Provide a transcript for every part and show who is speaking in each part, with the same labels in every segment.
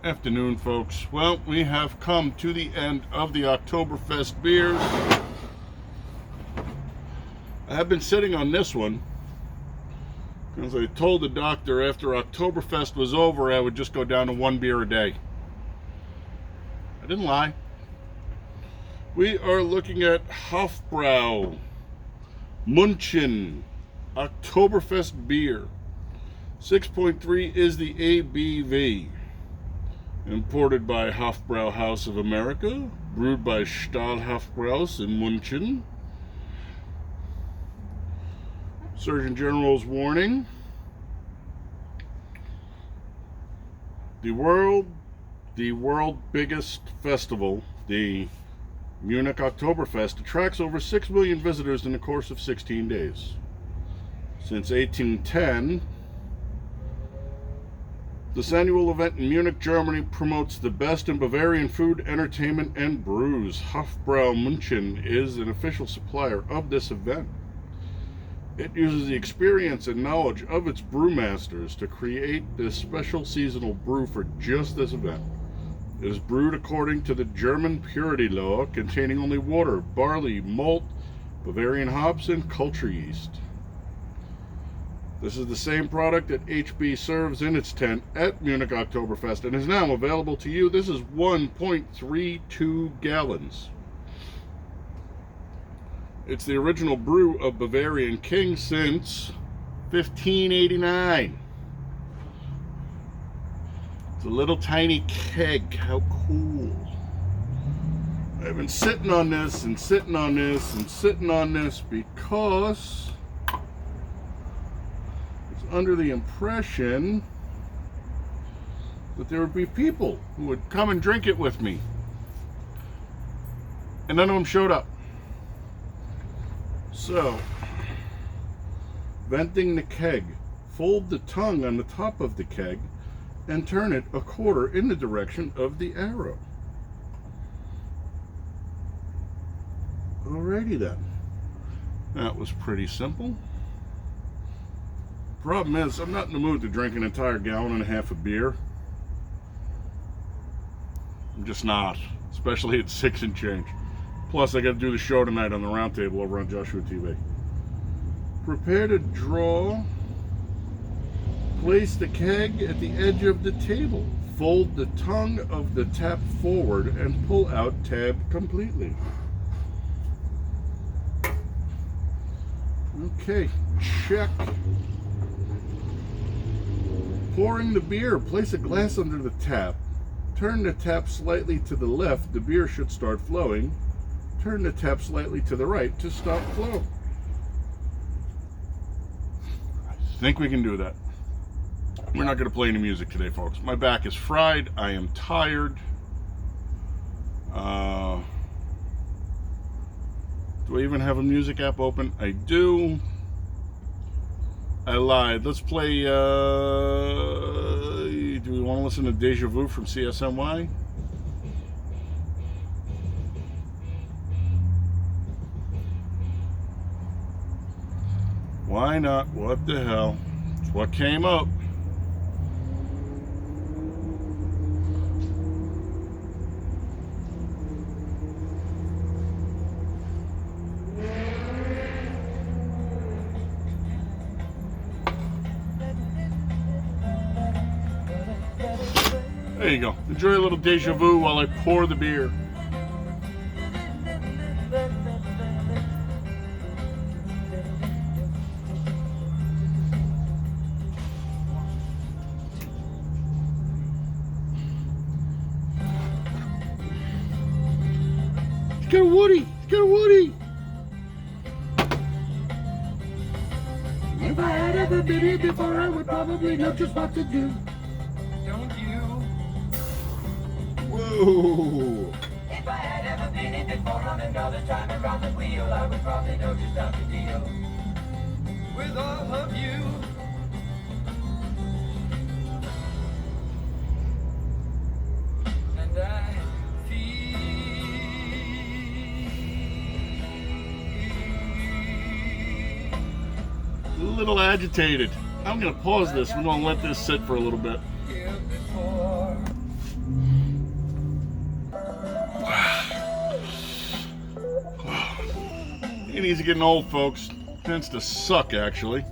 Speaker 1: Afternoon, folks. Well, we have come to the end of the Oktoberfest beers. I have been sitting on this one because I told the doctor after Oktoberfest was over I would just go down to one beer a day. I didn't lie. We are looking at Hofbrau München Oktoberfest beer. 6.3 is the ABV. Imported by Hofbrau House of America, brewed by Stahl Hofbraus in München. Surgeon General's warning. The world biggest festival, the Munich Oktoberfest, attracts over 6 million visitors in the course of 16 days. Since 1810, this annual event in Munich, Germany promotes the best in Bavarian food, entertainment, and brews. Hofbrau München is an official supplier of this event. It uses the experience and knowledge of its brewmasters to create this special seasonal brew for just this event. It is brewed according to the German purity law, containing only water, barley, malt, Bavarian hops, and culture yeast. This is the same product that HB serves in its tent at Munich Oktoberfest and is now available to you. This is 1.32 gallons. It's the original brew of Bavarian King since 1589. It's a little tiny keg. How cool. I've been sitting on this and sitting on this and sitting on this because under the impression that there would be people who would come and drink it with me. And none of them showed up. So, venting the keg, fold the tongue on the top of the keg and turn it a quarter in the direction of the arrow. Alrighty then. That was pretty simple. Problem is, I'm not in the mood to drink an entire gallon and a half of beer. I'm just not, especially at 6 and change. Plus, I got to do the show tonight on the round table over on Joshua TV. Prepare to draw. Place the keg at the edge of the table. Fold the tongue of the tap forward and pull out tab completely. Okay, check. Pouring the beer, place a glass under the tap. Turn the tap slightly to the left, the beer should start flowing. Turn the tap slightly to the right to stop flow. I think we can do that. We're not going to play any music today, folks. My back is fried. I am tired. Do I even have a music app open? I do. I lied. Let's play, do we want to listen to Deja Vu from CSMY? Why not? What the hell? It's what came up. There you go. Enjoy a little deja vu while I pour the beer. It's got a Woody. It's got a Woody. If I had ever been here before, I would probably know just what to do.
Speaker 2: Don't you?
Speaker 1: Whoa.
Speaker 2: If I had ever been here before on another time around the wheel, I would probably know just how to deal with all of you. And I
Speaker 1: A little agitated. I'm going to pause this. We're going to let this sit for a little bit. Ain't easy getting old, folks. Tends to suck, actually.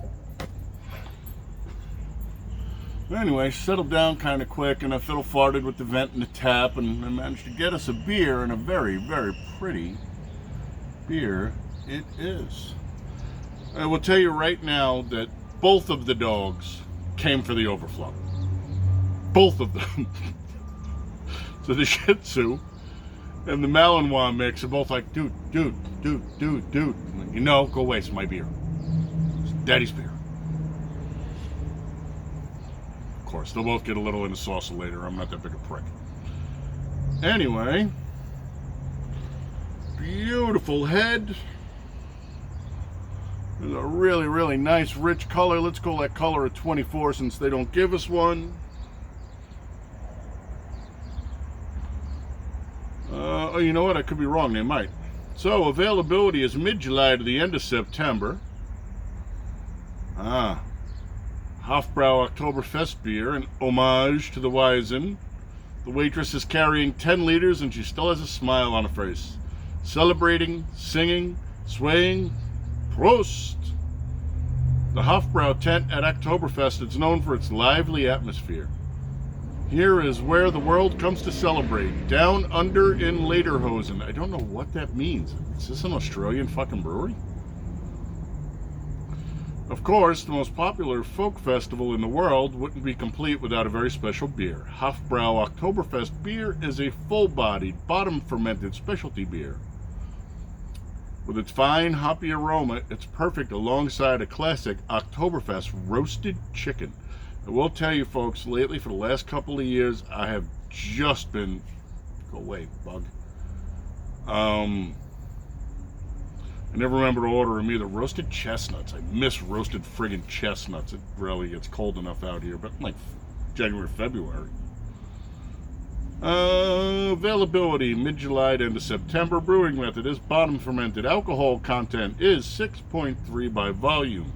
Speaker 1: Anyway, settled down kind of quick, and I fiddle farted with the vent and the tap, and I managed to get us a beer, and a very, very pretty beer it is. I will tell you right now that both of the dogs came for the overflow. Both of them. So the Shih Tzu and the Malinois mix are both like, dude. I'm like, you know, go away, it's my beer. It's Daddy's beer. Of course, they'll both get a little in the sauce later. I'm not that big a prick. Anyway, beautiful head. There's a really, really nice, rich color. Let's call that color a 24 since they don't give us one. Oh, you know what? I could be wrong. They might. So, availability is mid-July to the end of September. Hofbrau Oktoberfest beer, an homage to the weisn. The waitress is carrying 10 liters and she still has a smile on her face. Celebrating, singing, swaying. Proust! The Hofbrau tent at Oktoberfest is known for its lively atmosphere. Here is where the world comes to celebrate. Down under in Lederhosen. I don't know what that means. Is this an Australian fucking brewery? Of course, the most popular folk festival in the world wouldn't be complete without a very special beer. Hofbrau Oktoberfest beer is a full-bodied, bottom-fermented specialty beer. With its fine, hoppy aroma, it's perfect alongside a classic Oktoberfest roasted chicken. I will tell you, folks, lately, for the last couple of years, I have just been... Go away, bug. I never remember to order them either. Roasted chestnuts. I miss roasted friggin' chestnuts. It really gets cold enough out here, but like January, February. Availability, mid-July to end of September. Brewing method is bottom fermented. Alcohol content is 6.3 by volume.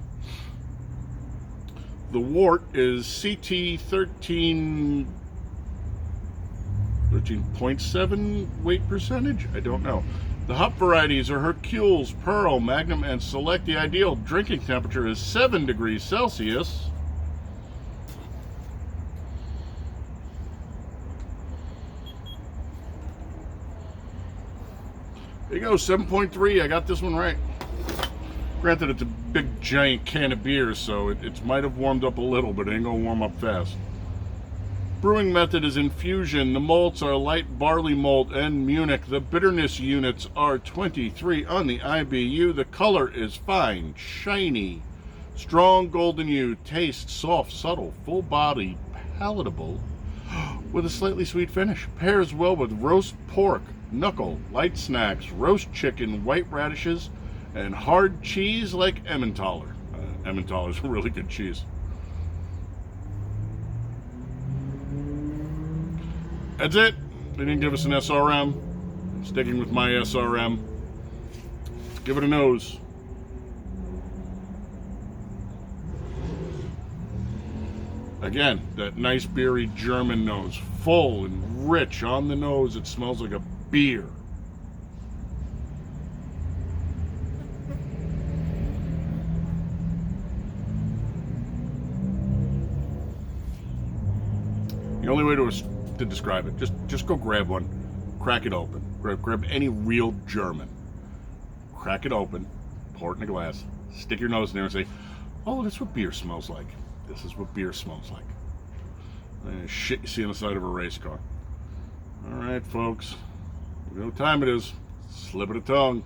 Speaker 1: The wort is CT 13.7 weight percentage? I don't know. The hop varieties are Hercules, Pearl, Magnum, and Select. The ideal drinking temperature is 7 degrees Celsius. There you go, 7.3. I got this one right. Granted, it's a big, giant can of beer, so it might have warmed up a little, but it ain't gonna warm up fast. Brewing method is infusion. The malts are light barley malt and Munich. The bitterness units are 23 on the IBU. The color is fine, shiny, strong golden hue. Taste soft, subtle, full-bodied, palatable, with a slightly sweet finish. Pairs well with roast pork, knuckle, light snacks, roast chicken, white radishes, and hard cheese like Emmentaler. Emmentaler is a really good cheese. That's it. They didn't give us an SRM. Sticking with my SRM. Let's give it a nose. Again, that nice beery German nose. Full and rich on the nose. It smells like a beer. The only way to describe it, just go grab one, crack it open. Grab any real German. Crack it open, pour it in a glass, stick your nose in there and say, oh, that's what beer smells like. This is what beer smells like. Shit you see on the side of a race car. All right, folks. You know what time it is. Slip of the tongue.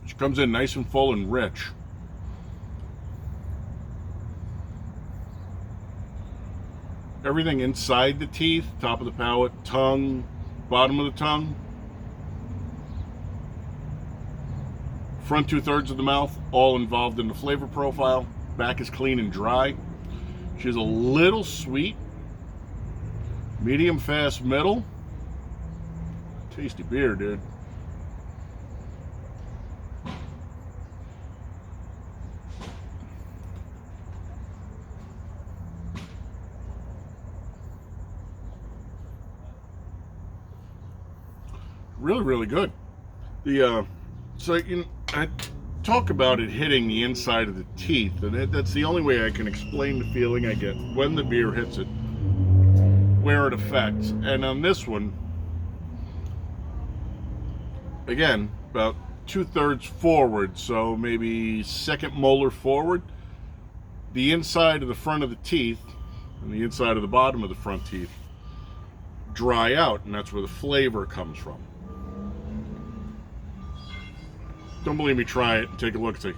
Speaker 1: She comes in nice and full and rich. Everything inside the teeth, top of the palate, tongue, bottom of the tongue, front 2/3 of the mouth, all involved in the flavor profile. Back is clean and dry. She's a little sweet, Medium fast middle. Tasty beer, dude. Really, really good. So I talk about it hitting the inside of the teeth, and that's the only way I can explain the feeling I get when the beer hits it, where it affects. And on this one, again, about 2/3 forward, so maybe second molar forward, the inside of the front of the teeth and the inside of the bottom of the front teeth dry out, and that's where the flavor comes from. Don't believe me, try it and take a look and say,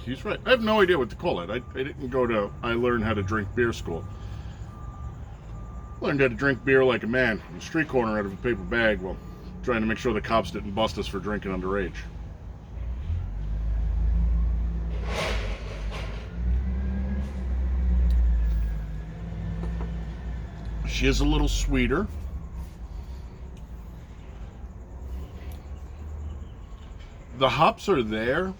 Speaker 1: he's right. I have no idea what to call it. I didn't go to I learned how to drink beer school. Learned how to drink beer like a man on the street corner out of a paper bag while trying to make sure the cops didn't bust us for drinking underage. She is a little sweeter. The hops are there.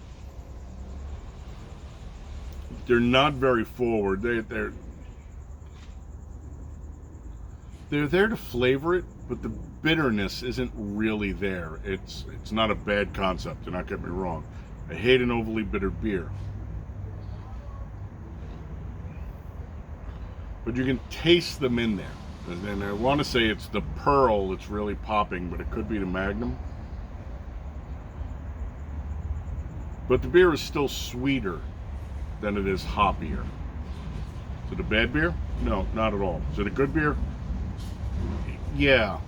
Speaker 1: They're not very forward. They're there to flavor it, but the bitterness isn't really there. It's not a bad concept, do not get me wrong. I hate an overly bitter beer. But you can taste them in there. And I want to say it's the pearl that's really popping, but it could be the Magnum. But the beer is still sweeter than it is hoppier. Is it a bad beer? No, not at all. Is it a good beer? Yeah.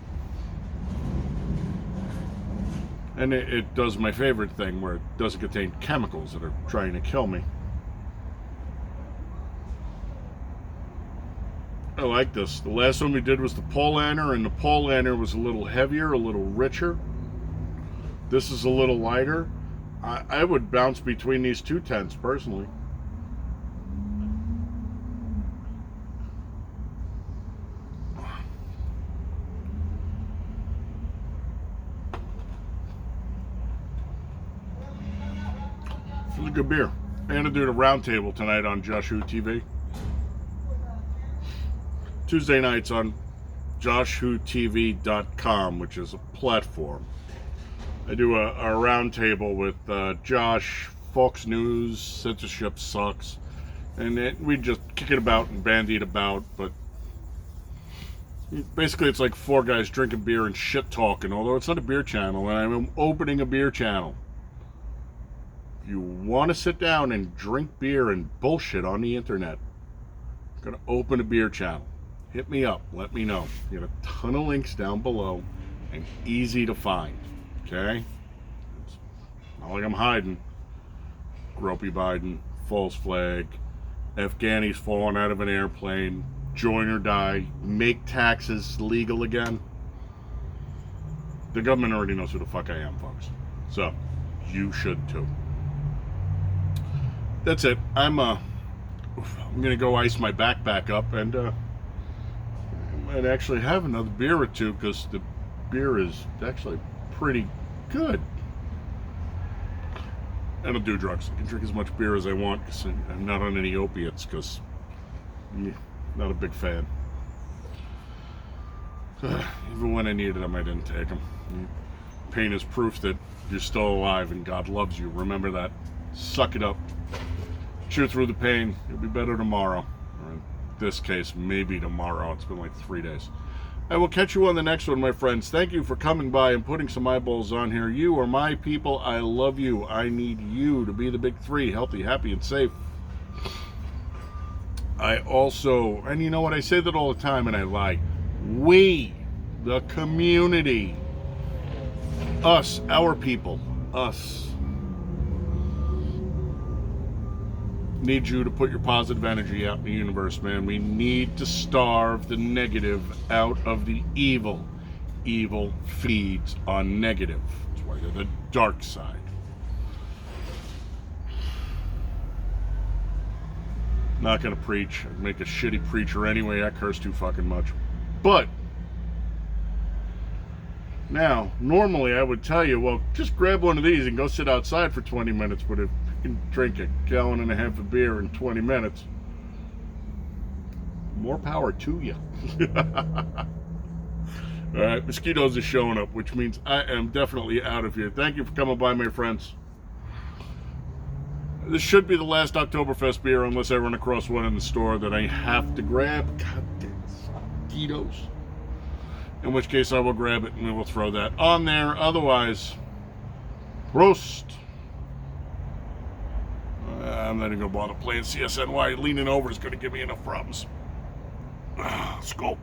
Speaker 1: And it does my favorite thing where it doesn't contain chemicals that are trying to kill me. I like this. The last one we did was the Paulaner, and the Paulaner was a little heavier, a little richer. This is a little lighter. I would bounce between these two tents, personally. It's a good beer. I'm going to do the roundtable tonight on Josh Who TV. Tuesday nights on joshwhotv.com, which is a platform. I do a roundtable with Josh, Fox News, censorship sucks, and we just kick it about and bandy it about, but basically it's like four guys drinking beer and shit talking, although it's not a beer channel, and I'm opening a beer channel. If you want to sit down and drink beer and bullshit on the internet, I'm going to open a beer channel. Hit me up, let me know. You get a ton of links down below and easy to find. Okay? It's not like I'm hiding. Gropey Biden, false flag, Afghanis falling out of an airplane, join or die, make taxes legal again. The government already knows who the fuck I am, folks. So, you should too. That's it. I'm gonna go ice my backpack up, and I might actually have another beer or two, because the beer is actually pretty good. I don't do drugs. I can drink as much beer as I want because I'm not on any opiates, because not a big fan. Even when I needed them, I didn't take them. Pain is proof that you're still alive and God loves you. Remember that. Suck it up. Cheer through the pain. You'll be better tomorrow. Or in this case, maybe tomorrow. It's been like 3 days. I will catch you on the next one, my friends. Thank you for coming by and putting some eyeballs on here. You are my people. I love you. I need you to be the big three. Healthy, happy, and safe. I also, and you know what? I say that all the time and I lie. We, the community, us, our people, us, need you to put your positive energy out in the universe, man. We need to starve the negative out of the evil. Evil feeds on negative. That's why they're the dark side. Not gonna preach. I'd make a shitty preacher anyway. I curse too fucking much. But now, normally I would tell you, well, just grab one of these and go sit outside for 20 minutes. But if you can drink a gallon and a half of beer in 20 minutes, more power to you. All right, mosquitoes are showing up, which means I am definitely out of here. Thank you for coming by, my friends. This should be the last Oktoberfest beer unless I run across one in the store that I have to grab. God damn mosquitoes. In which case I will grab it and we will throw that on there. Otherwise, Proust. I'm not even going to bother playing CSNY. Leaning over is going to give me enough problems. Let's go.